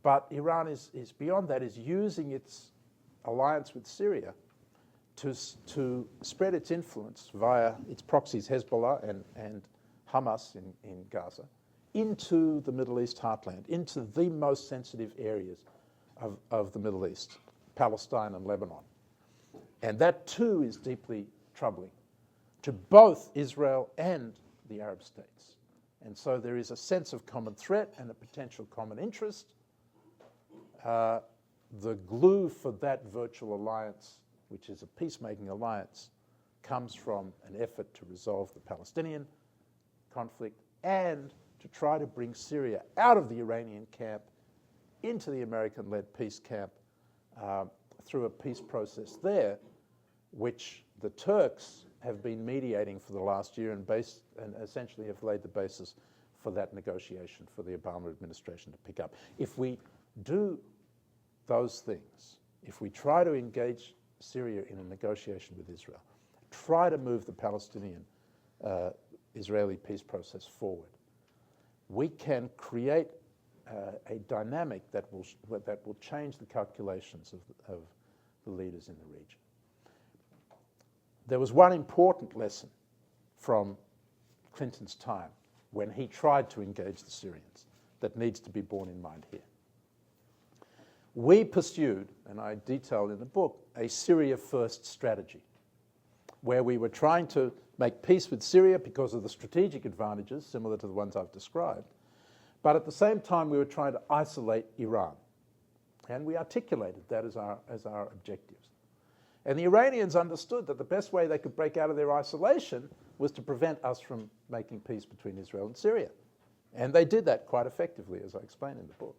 But Iran is beyond that, is using its alliance with Syria to spread its influence via its proxies, Hezbollah and Hamas in Gaza, into the Middle East heartland, into the most sensitive areas of the Middle East, Palestine and Lebanon. And that too is deeply troubling to both Israel and the Arab states. And so there is a sense of common threat and a potential common interest. The glue for that virtual alliance, which is a peacemaking alliance, comes from an effort to resolve the Palestinian conflict and to try to bring Syria out of the Iranian camp into the American-led peace camp through a peace process there, which the Turks have been mediating for the last year and essentially have laid the basis for that negotiation for the Obama administration to pick up. If we do those things, if we try to engage Syria in a negotiation with Israel, try to move the Palestinian-Israeli peace process forward, we can create a dynamic that will change the calculations of the leaders in the region. There was one important lesson from Clinton's time when he tried to engage the Syrians that needs to be borne in mind here. We pursued, and I detailed in the book, a Syria-first strategy, where we were trying to make peace with Syria because of the strategic advantages, similar to the ones I've described, but at the same time we were trying to isolate Iran. And we articulated that as our objectives. And the Iranians understood that the best way they could break out of their isolation was to prevent us from making peace between Israel and Syria. And they did that quite effectively, as I explain in the book.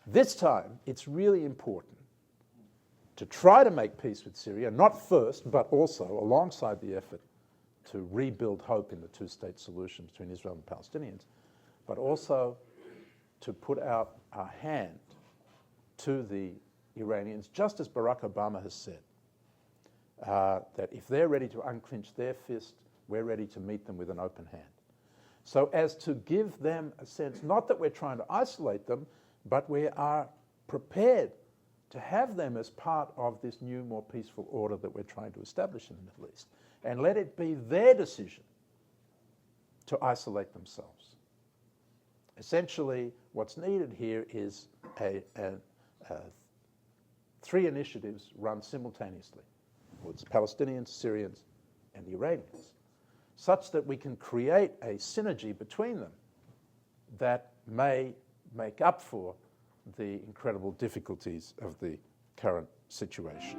This time, it's really important to try to make peace with Syria, not first, but also alongside the effort to rebuild hope in the two-state solution between Israel and Palestinians, but also to put out our hand to the Iranians, just as Barack Obama has said, that if they're ready to unclench their fist, we're ready to meet them with an open hand. So as to give them a sense, not that we're trying to isolate them, but we are prepared to have them as part of this new, more peaceful order that we're trying to establish in the Middle East. And let it be their decision to isolate themselves. Essentially, what's needed here is three initiatives run simultaneously. Well, it's Palestinians, Syrians, and the Iranians, such that we can create a synergy between them that may make up for the incredible difficulties of the current situation.